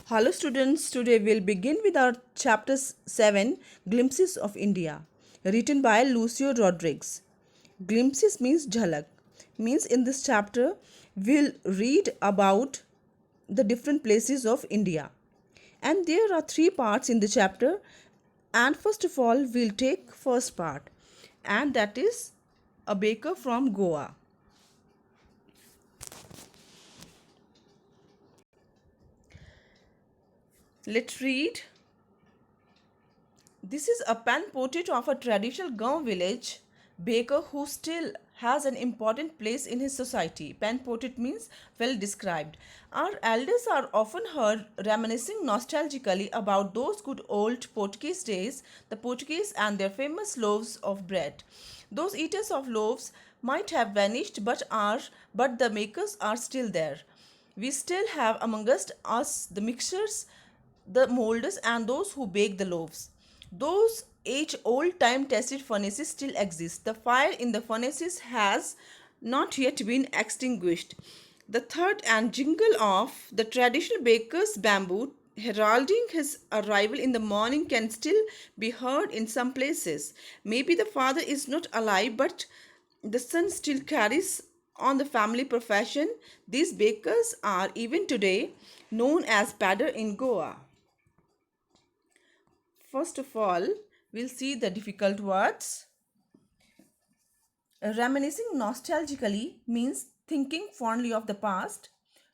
Hello, students. Today we'll begin with our chapter 7 Glimpses of India, written by Lucio Rodriguez. Glimpses means jhalak, means in this chapter we'll read about the different places of India. And there are three parts in the chapter. And first of all, we'll take first part, and that is a baker from Goa. Let's read. This is a pen portrait of a traditional Gaon village baker who still has an important place in his society. Pen portrait means well described. Our elders are often heard reminiscing nostalgically about those good old Portuguese days, the Portuguese and their famous loaves of bread. Those eaters of loaves might have vanished but the makers are still there. We still have among us the mixers, the molders, and those who bake the loaves. Those age old time tested furnaces still exist. The fire in the furnaces has not yet been extinguished. The thud and jingle of the traditional baker's bamboo heralding his arrival in the morning can still be heard in some places. Maybe the father is not alive, but the son still carries on the family profession. These bakers are even today known as padder in Goa. First of all, we'll see the difficult words. Reminiscing nostalgically means thinking fondly of the past.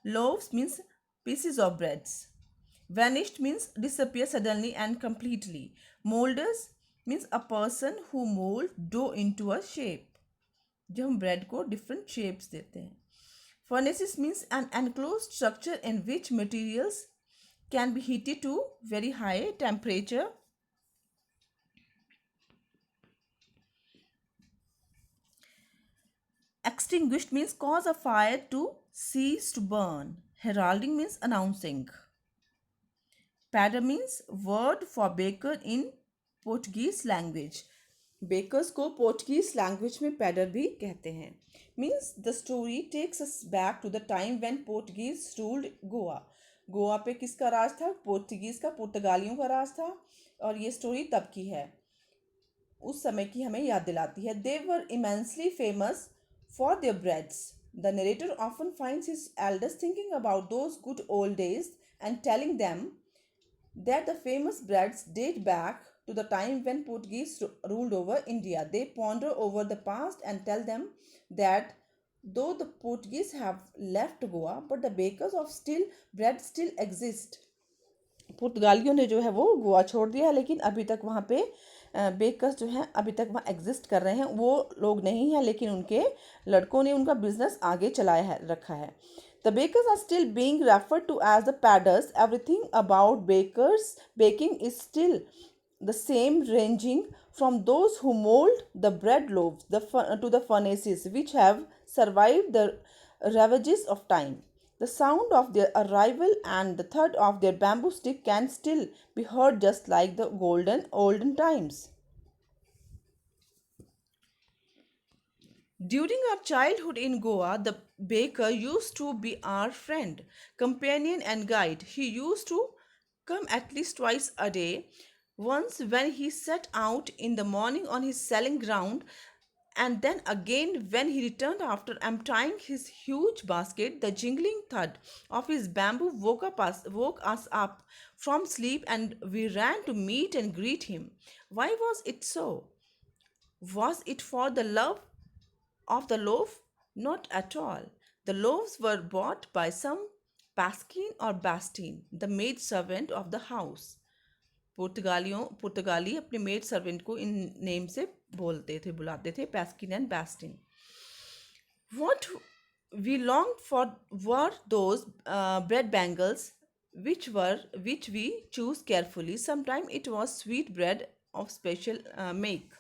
Loaves means pieces of breads. Vanished means disappear suddenly and completely. Molders means a person who mold dough into a shape. जो हम bread को different shapes देते हैं. Furnaces means an enclosed structure in which materials can be heated to very high temperature. Extinguished means cause a fire to cease to burn. Heralding means announcing. Padder means word for baker in Portuguese language. Bakers को Portuguese language में padder भी कहते हैं. Means the story takes us back to the time when Portuguese ruled Goa. Goa पे किसका राज था? पोर्तुगीज का, पुर्तगालियों का राज था. और ये स्टोरी तब की है, उस समय की हमें याद दिलाती है. They were immensely famous for their breads. The narrator often finds his elders thinking about those good old days and telling them that the famous breads date back to the time when Portuguese ruled over India. They ponder over the past and tell them that though the Portuguese have left Goa, but the bakers of still bread still exist. पुर्तगालियों ने जो है वो गोवा छोड़ दिया है, लेकिन अभी तक वहाँ पे बेकर्स जो हैं अभी तक वहाँ एग्जिस्ट कर रहे हैं. वो लोग नहीं हैं, लेकिन उनके लड़कों ने उनका बिजनेस आगे चलाया है, रखा है. The bakers are still being referred to as the padders. Everything about bakers baking is still the same, ranging from those who mold the bread loaves to the furnaces which have survived the ravages of time. The sound of their arrival and the thud of their bamboo stick can still be heard just like the golden olden times. During our childhood in Goa, the baker used to be our friend, companion, and guide. He used to come at least twice a day. Once, when he set out in the morning on his selling ground, and then again when he returned after emptying his huge basket. The jingling thud of his bamboo woke us up from sleep, and we ran to meet and greet him. Why was it so? Was it for the love of the loaf? Not at all. The loaves were bought by some Pasquin or Bastine, the maid servant of the house. पुर्तगाली अपने maid servant को in name से बुलाते थे, पैस्किन and बैस्टिन. What we longed for were those bread bangles which we choose carefully. Sometimes it was sweet bread of special make.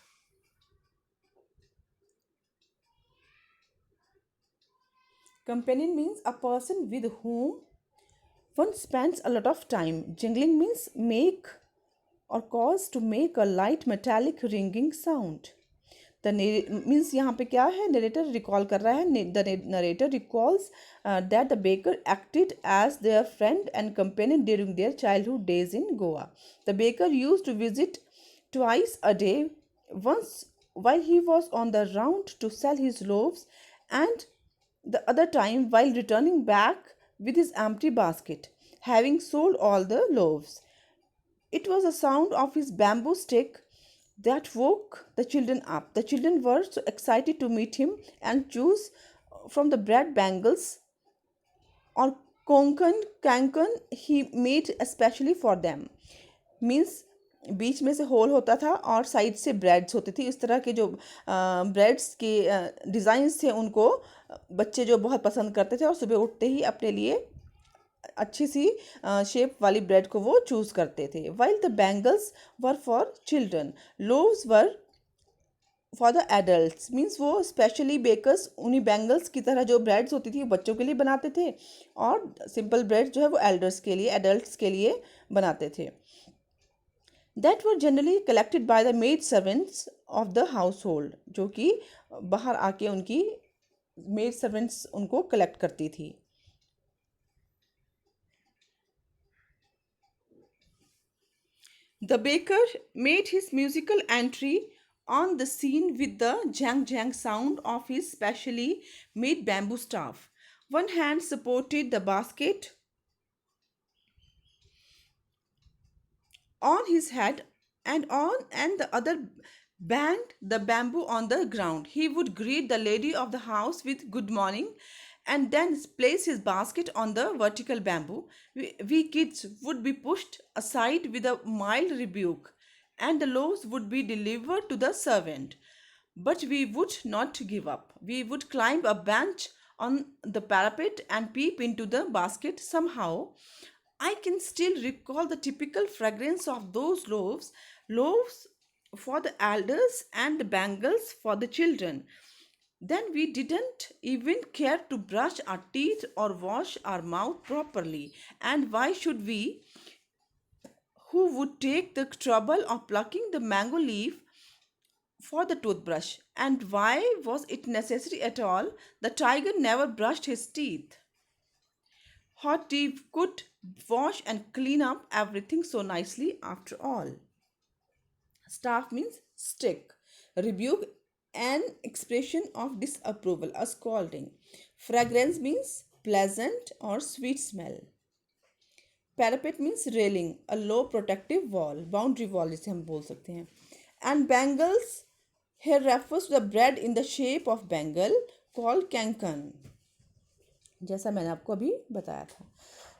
Companion means a person with whom one spends a lot of time. Jingling means make or cause to make a light metallic ringing sound. The means यहाँ पे क्या है, narrator recall कर रहा है, the narrator recalls that the baker acted as their friend and companion during their childhood days in Goa. The baker used to visit twice a day, once while he was on the round to sell his loaves, and the other time while returning back with his empty basket, having sold all the loaves. It was the sound of his bamboo stick that woke the children up. The children were so excited to meet him and choose from the bread bangles or kankan he made especially for them. Means बीच में से whole होता था और side से breads होती थी. इस तरह के जो ब्रेड्स के डिज़ाइंस थे उनको बच्चे जो बहुत पसंद करते थे और सुबह उठते ही अपने लिए अच्छी सी शेप वाली ब्रेड को वो चूज़ करते थे. While the bangles were for children, loaves were for the adults. Means वो स्पेशली बेकर्स उन्हीं बैंगल्स की तरह जो ब्रेड्स होती थी वो बच्चों के लिए बनाते थे और सिंपल ब्रेड जो है वो एल्डर्स के लिए, एडल्ट्स के लिए बनाते थे. That were generally collected by the made servants of the house hold, जो कि बाहर आके उनकी मेड सर्वेंट्स उनको कलेक्ट करती थी. The baker made his musical entry on the scene with the jang jang sound of his specially made bamboo staff. One hand supported the basket on his head and the other banged the bamboo on the ground. He would greet the lady of the house with good morning and then place his basket on the vertical bamboo. We kids would be pushed aside with a mild rebuke, and the loaves would be delivered to the servant. But we would not give up. We would climb a bench on the parapet and peep into the basket. Somehow I can still recall the typical fragrance of those loaves for the elders and the bangles for the children. Then we didn't even care to brush our teeth or wash our mouth properly. And why should we, who would take the trouble of plucking the mango leaf for the toothbrush? And why was it necessary at all? The tiger never brushed his teeth. Hot tea could wash and clean up everything so nicely after all. Staff means stick. Rebuke, an expression of disapproval, a scolding. Fragrance means pleasant or sweet smell. Parapet means railing, a low protective wall, boundary wall जिसे हम बोल सकते हैं. And bangles here refers to the bread in the shape of bangle called kankan, जैसा मैंने आपको अभी बताया था.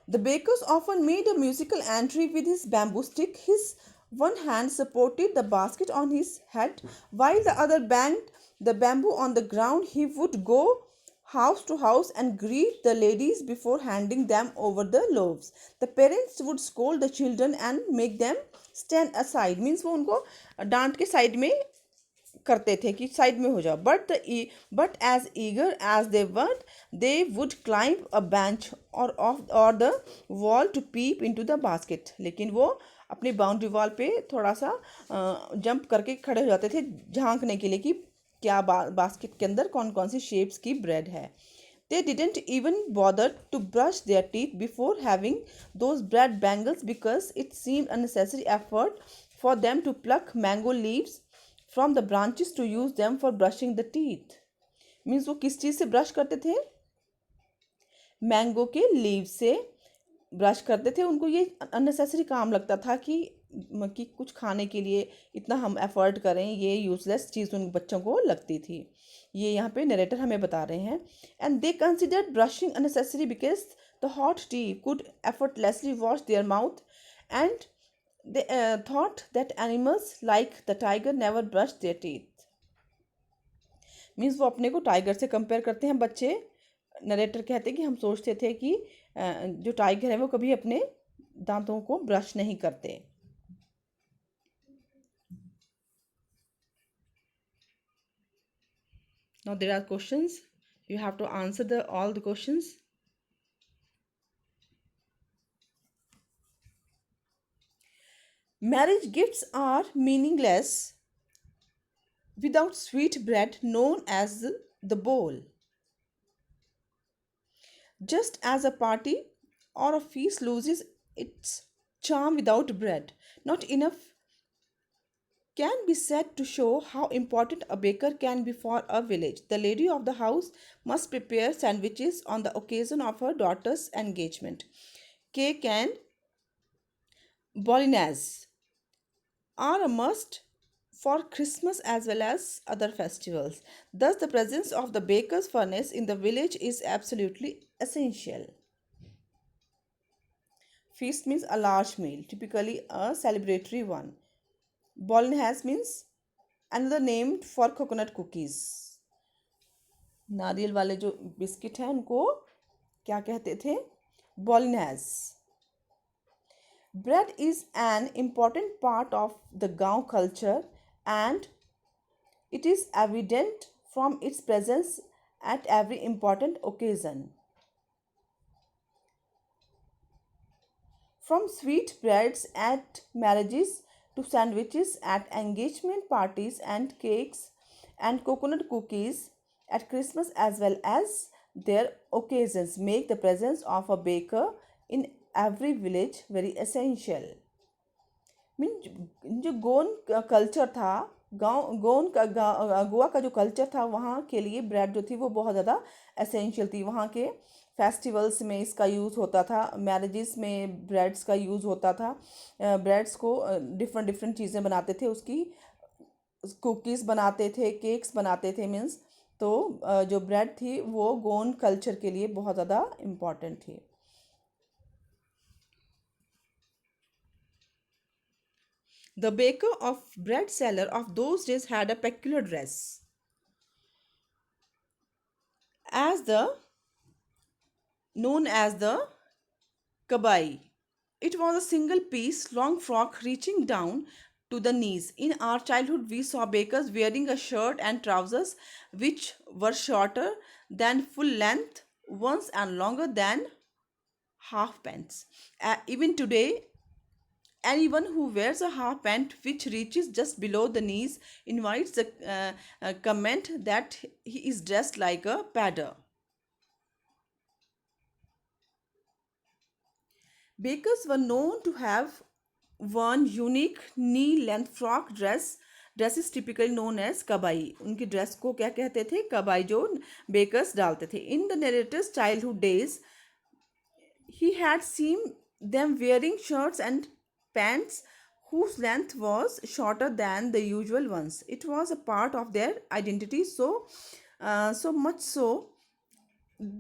The bakers often made a musical entry with his bamboo stick. His one hand supported the basket on his head, while the other banged the bamboo on the ground. He would go house to house and greet the ladies before handing them over the loaves. The parents would scold the children and make them stand aside. Means वो उनको डांट के side में करते थे कि side में हो जाओ. But as eager as they were they would climb a bench or the wall to peep into the basket. लेकिन वो अपनी बाउंड्री वॉल पे थोड़ा सा जंप करके खड़े हो जाते थे झांकने के लिए कि क्या बास्केट के अंदर कौन कौन सी शेप्स की ब्रेड है. They didn't even bother to brush their teeth before having those bread bangles because it seemed a necessary effort for them to pluck mango leaves from the branches to use them for brushing the teeth. Means वो किस चीज़ से brush करते थे? Mango के leave से brush करते थे. उनको ये अननेसेसरी काम लगता था कि कुछ खाने के लिए इतना हम एफर्ट करें, ये यूजलेस चीज़ उन बच्चों को लगती थी. ये यहाँ पे नरेटर हमें बता रहे हैं. And they considered brushing unnecessary because the hot T could effortlessly wash their mouth and they thought that animals like the tiger never brushed their teeth. Means वो अपने को टाइगर से कंपेयर करते हैं बच्चे. नरेटर कहते हैं कि हम सोचते थे कि जो टाइगर है वो कभी अपने दांतों को ब्रश नहीं करते. Now there are questions. You have to answer all the questions. Marriage gifts are meaningless without sweet bread known as the bowl. Just as a party or a feast loses its charm without bread, not enough can be said to show how important a baker can be for a village. The lady of the house must prepare sandwiches on the occasion of her daughter's engagement. Cake and bolognese are a must for Christmas as well as other festivals. Thus, the presence of the baker's furnace in the village is absolutely essential. Feast means a large meal, typically a celebratory one. Bolognese means another name for coconut cookies. नारियल वाले जो biscuit हैं उनको क्या कहते थे? Bolognese. Bread is an important part of the Gaon culture and it is evident from its presence at every important occasion. From sweetbreads at marriages to sandwiches at engagement parties and cakes and coconut cookies at Christmas as well as their occasions make the presence of a baker in every village very essential. Mean जो गोन culture था, गांव गोन का गोवा का जो culture था वहाँ के लिए ब्रेड जो थी वो बहुत ज़्यादा एसेंशियल थी. वहाँ के फेस्टिवल्स में इसका यूज़ होता था, मैरिजेस में ब्रेड्स का यूज़ होता था. ब्रेड्स को डिफरेंट डिफरेंट चीज़ें बनाते थे, उसकी कुकीज़ बनाते थे, केक्स बनाते थे मीन्स. तो जो ब्रेड थी वो गोन कल्चर के लिए बहुत ज़्यादा इम्पॉर्टेंट थी. The baker of bread seller of those days had a peculiar dress. As the known as the kabai. It was a single piece long frock reaching down to the knees. In our childhood, we saw bakers wearing a shirt and trousers which were shorter than full length ones and longer than half pants. Even today, anyone who wears a half pant which reaches just below the knees invites the comment that he is dressed like a padder. Bakers were known to have one unique knee length frock dress is typically known as kabai. उनकी dress को क्या कहते थे? कबाई, जो bakers डालते थे. In the narrator's childhood days he had seen them wearing shirts and pants whose length was shorter than the usual ones. It was a part of their identity, so much so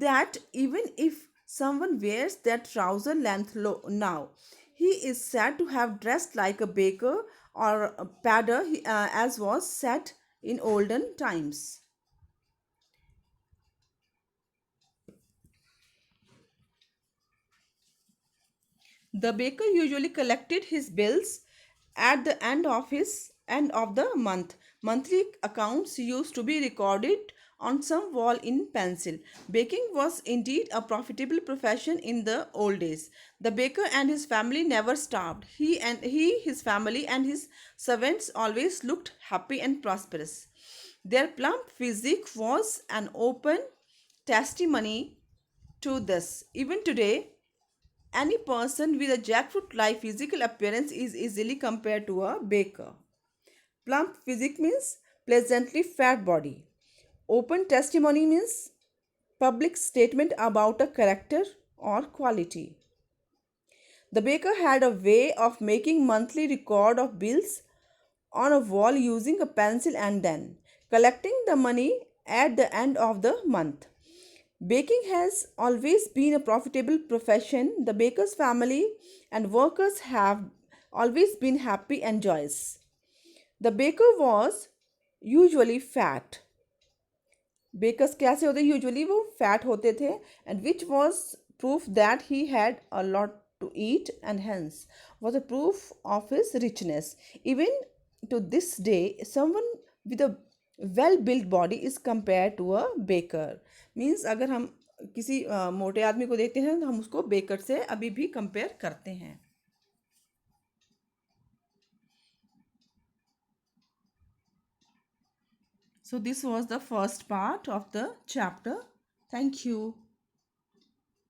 that even if someone wears that trouser length now, he is said to have dressed like a baker or a padder, as was said in olden times. The baker usually collected his bills at the end of the month. Monthly accounts used to be recorded on some wall in pencil. Baking was indeed a profitable profession in the old days. The baker and his family never starved. His family and his servants always looked happy and prosperous. Their plump physique was an open testimony to this. Even today, any person with a jackfruit like physical appearance is easily compared to a baker. Plump physique means pleasantly fat body. Open testimony means public statement about a character or quality. The baker had a way of making monthly record of bills on a wall using a pencil and then collecting the money at the end of the month. Baking has always been a profitable profession. The baker's family and workers have always been happy and joyous. The baker was usually fat. Bakers कैसे होते? Usually वो fat होते थे, and which was proof that he had a lot to eat and hence was a proof of his richness. Even to this day, someone with a well built body is compared to a baker. Means अगर हम किसी मोटे आदमी को देखते हैं तो हम उसको बेकर से अभी भी कंपेयर करते हैं. So this was the first part of the chapter. Thank you.